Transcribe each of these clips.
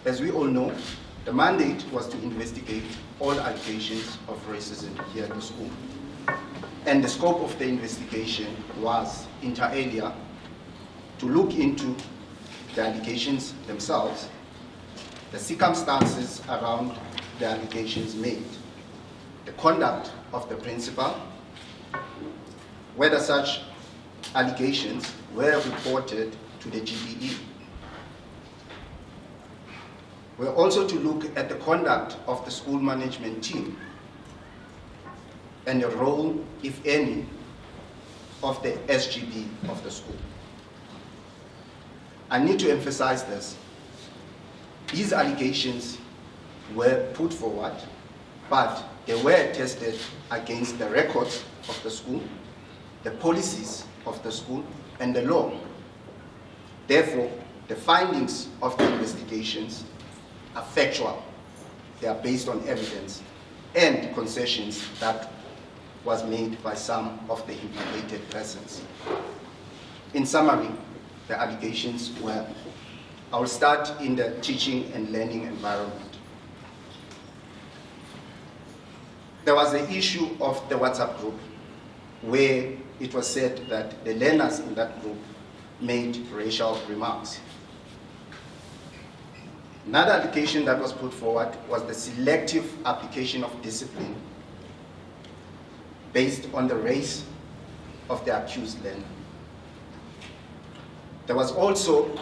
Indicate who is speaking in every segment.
Speaker 1: as we all know, the mandate was to investigate all allegations of racism here at the school. And the scope of the investigation was, inter alia, to look into the allegations themselves, the circumstances around the allegations made, the conduct of the principal, whether such allegations were reported to the GDE. We're also to look at the conduct of the school management team and the role, if any, of the SGB of the school. I need to emphasize this. These allegations were put forward, but they were tested against the records of the school, the policies of the school, and the law. Therefore, the findings of the investigations are factual. They are based on evidence and concessions that was made by some of the implicated persons. In summary, the allegations were, I will start in the teaching and learning environment. There was the issue of the WhatsApp group where it was said that the learners in that group made racial remarks. Another allegation that was put forward was the selective application of discipline based on the race of the accused learner. There was also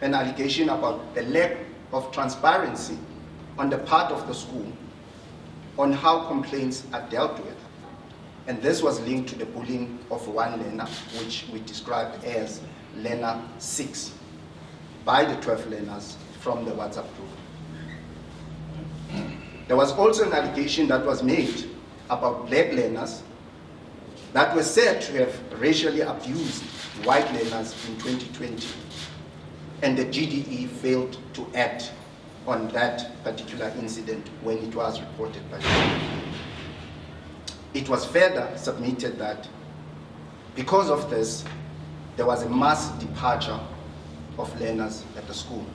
Speaker 1: an allegation about the lack of transparency on the part of the school on how complaints are dealt with. And this was linked to the bullying of one learner, which we described as learner 6, by the 12 learners from the WhatsApp group. There was also an allegation that was made about black learners that were said to have racially abused white learners in 2020, and the GDE failed to act on that particular incident when it was reported by them. It was further submitted that because of this, there was a mass departure of learners at the school.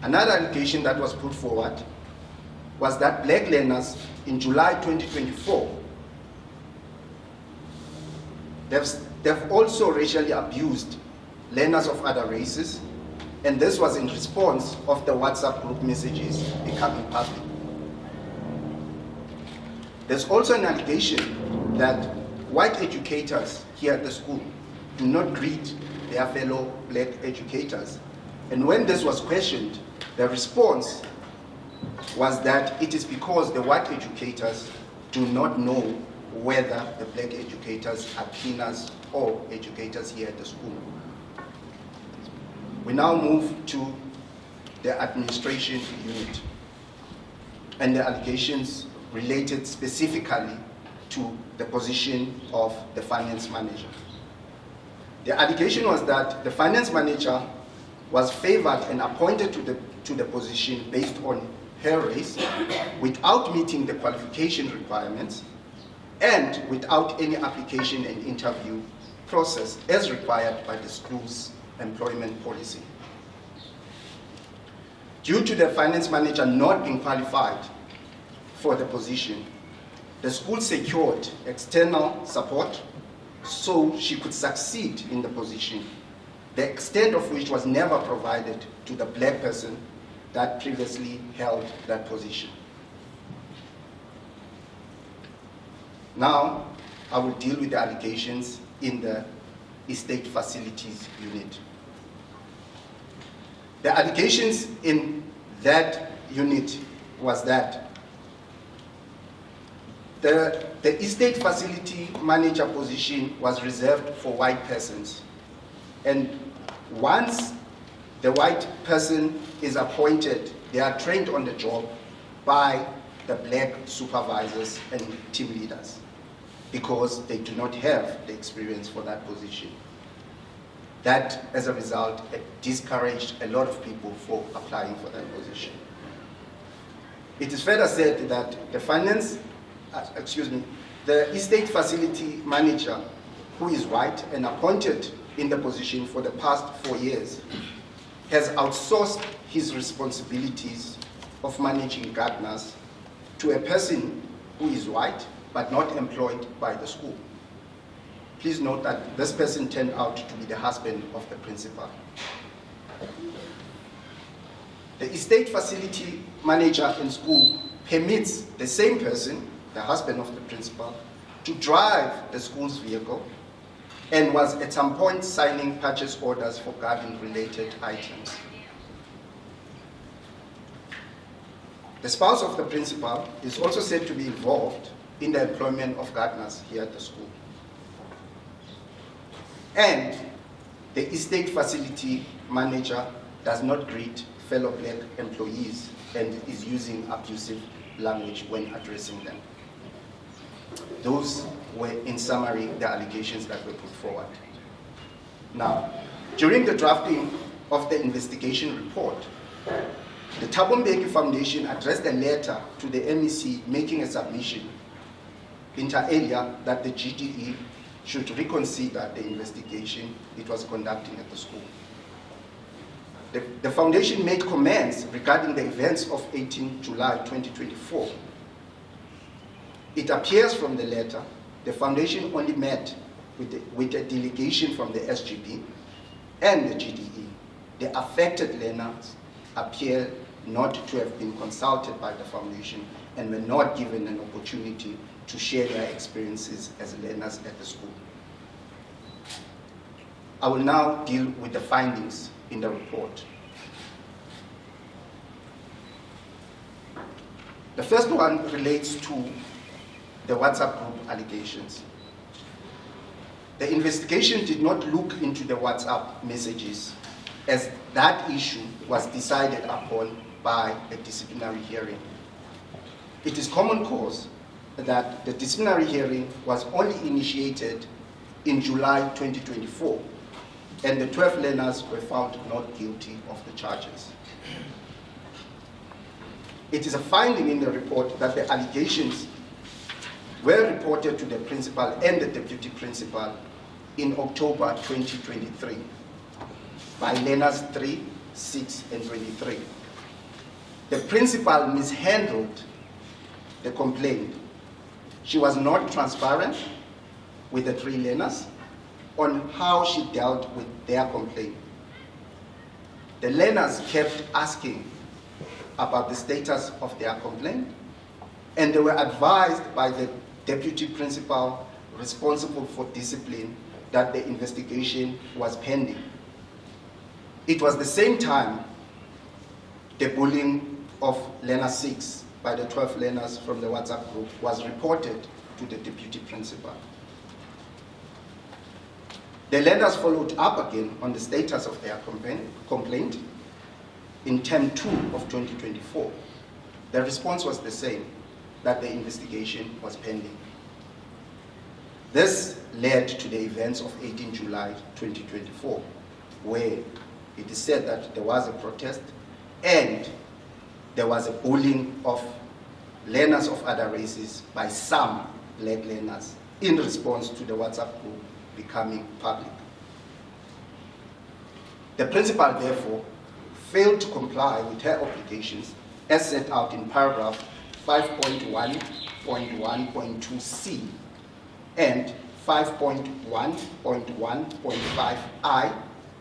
Speaker 1: Another allegation that was put forward was that black learners in July 2024, they've also racially abused learners of other races, and this was in response of the WhatsApp group messages becoming public. There's also an allegation that white educators here at the school do not greet their fellow black educators. And when this was questioned, the response was that it is because the white educators do not know whether the black educators are cleaners or educators here at the school. We now move to the administration unit and the allegations related specifically to the position of the finance manager. The allegation was that the finance manager was favored and appointed to the position based on her race without meeting the qualification requirements and without any application and interview process as required by the school's employment policy. Due to the finance manager not being qualified for the position, the school secured external support so she could succeed in the position, the extent of which was never provided to the black person that previously held that position. Now, I will deal with the allegations in the estate facilities unit. The allegations in that unit was that the estate facility manager position was reserved for white persons. And once the white person is appointed, they are trained on the job by the black supervisors and team leaders because they do not have the experience for that position. That, as a result, discouraged a lot of people for applying for that position. It is further said that the estate facility manager, who is white and appointed in the position for the past 4 years, has outsourced his responsibilities of managing gardeners to a person who is white but not employed by the school. Please note that this person turned out to be the husband of the principal. The estate facility manager in school permits the same person, the husband of the principal, to drive the school's vehicle and was at some point signing purchase orders for garden-related items. The spouse of the principal is also said to be involved in the employment of gardeners here at the school. And the estate facility manager does not greet fellow black employees and is using abusive language when addressing them. Those were, in summary, the allegations that were put forward. Now, during the drafting of the investigation report, the Thabo Mbeki Foundation addressed a letter to the MEC making a submission inter alia that the GDE should reconsider the investigation it was conducting at the school. The foundation made comments regarding the events of 18 July 2024. It appears from the letter, the foundation only met with a delegation from the SGB and the GDE. The affected learners appear not to have been consulted by the foundation and were not given an opportunity to share their experiences as learners at the school. I will now deal with the findings in the report. The first one relates to the WhatsApp group allegations. The investigation did not look into the WhatsApp messages, as that issue was decided upon by a disciplinary hearing. It is common cause that the disciplinary hearing was only initiated in July 2024, and the 12 learners were found not guilty of the charges. It is a finding in the report that the allegations were reported to the principal and the deputy principal in October 2023 by learners 3, 6, and 23. The principal mishandled the complaint. She was not transparent with the 3 learners on how she dealt with their complaint. The learners kept asking about the status of their complaint, and they were advised by the deputy principal responsible for discipline that the investigation was pending. It was the same time the bullying of learner 6 by the 12 learners from the WhatsApp group was reported to the deputy principal. The learners followed up again on the status of their complaint in term 2 of 2024. The response was the same, that the investigation was pending. This led to the events of 18 July 2024, where it is said that there was a protest and there was a bullying of learners of other races by some black learners in response to the WhatsApp group becoming public. The principal, therefore, failed to comply with her obligations as set out in paragraph 5.1.1.2c and 5.1.1.5i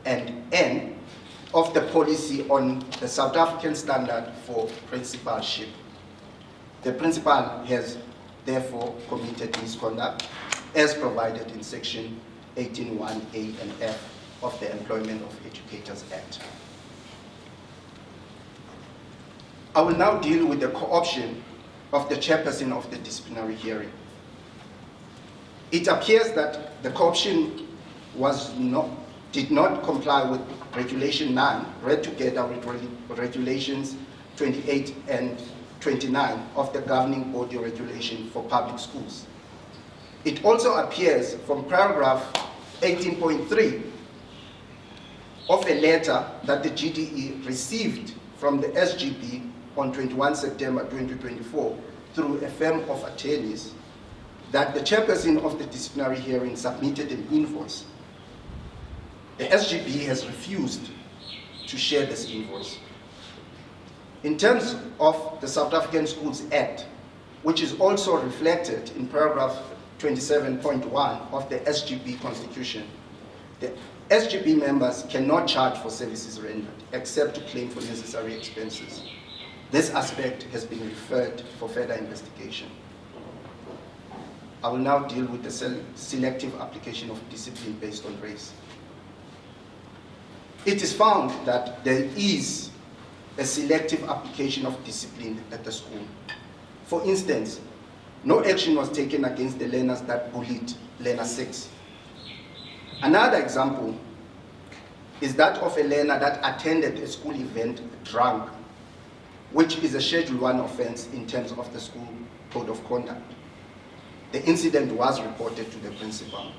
Speaker 1: and n of the policy on the South African standard for principalship. The principal has therefore committed misconduct as provided in section 18(1)(a) and f of the Employment of Educators Act. I will now deal with the co-option of the chairperson of the disciplinary hearing. It appears that the co-option did not comply with Regulation 9, read together with Regulations 28 and 29 of the Governing Body Regulation for Public Schools. It also appears from paragraph 18.3 of a letter that the GDE received from the SGB on 21 September 2024 through a firm of attorneys, that the chairperson of the disciplinary hearing submitted an invoice. The SGB has refused to share this invoice. In terms of the South African Schools Act, which is also reflected in paragraph 27.1 of the SGB Constitution, the SGB members cannot charge for services rendered except to claim for necessary expenses. This aspect has been referred for further investigation. I will now deal with the selective application of discipline based on race. It is found that there is a selective application of discipline at the school. For instance, no action was taken against the learners that bullied learner 6. Another example is that of a learner that attended a school event drunk, which is a Schedule 1 offense in terms of the school code of conduct. The incident was reported to the principal,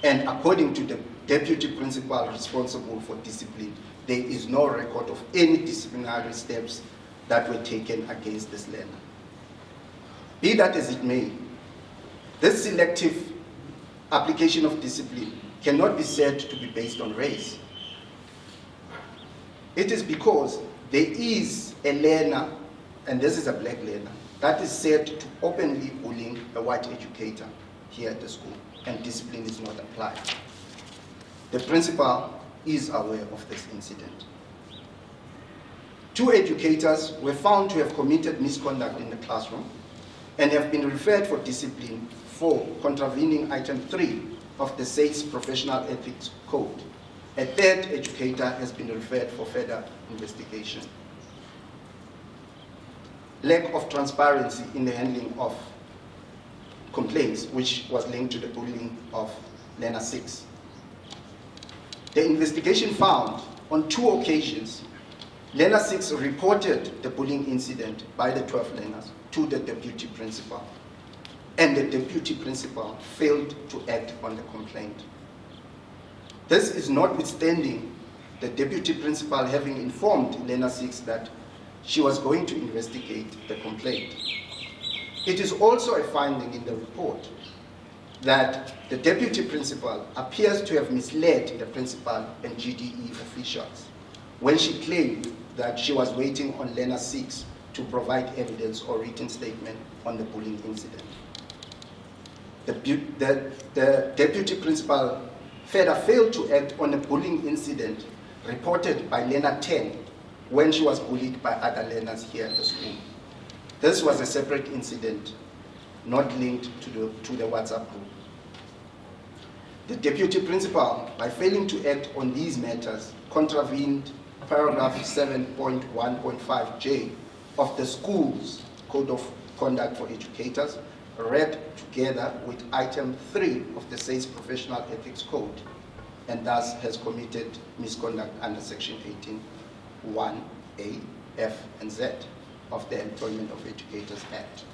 Speaker 1: and according to the deputy principal responsible for discipline, there is no record of any disciplinary steps that were taken against this learner. Be that as it may, this selective application of discipline cannot be said to be based on race. It is because there is a learner, and this is a black learner, that is said to openly bullying a white educator here at the school, and discipline is not applied. The principal is aware of this incident. 2 educators were found to have committed misconduct in the classroom and have been referred for discipline for contravening item 3 of the SAIS Professional Ethics Code. A 3rd educator has been referred for further investigation. Lack of transparency in the handling of complaints, which was linked to the bullying of learner 6. The investigation found on 2 occasions, learner 6 reported the bullying incident by the 12 learners to the deputy principal, and the deputy principal failed to act on the complaint. This is notwithstanding the deputy principal having informed learner 6 that she was going to investigate the complaint. It is also a finding in the report that the deputy principal appears to have misled the principal and GDE officials when she claimed that she was waiting on learner 6 to provide evidence or written statement on the bullying incident. The deputy principal further failed to act on a bullying incident reported by learner 10 when she was bullied by other learners here at the school. This was a separate incident, not linked to the WhatsApp group. The deputy principal, by failing to act on these matters, contravened paragraph 7.1.5J of the school's Code of Conduct for Educators, read together with item 3 of the SAIS Professional Ethics Code, and thus has committed misconduct under section 18(1)(a), (f), and (z) of the Employment of Educators Act.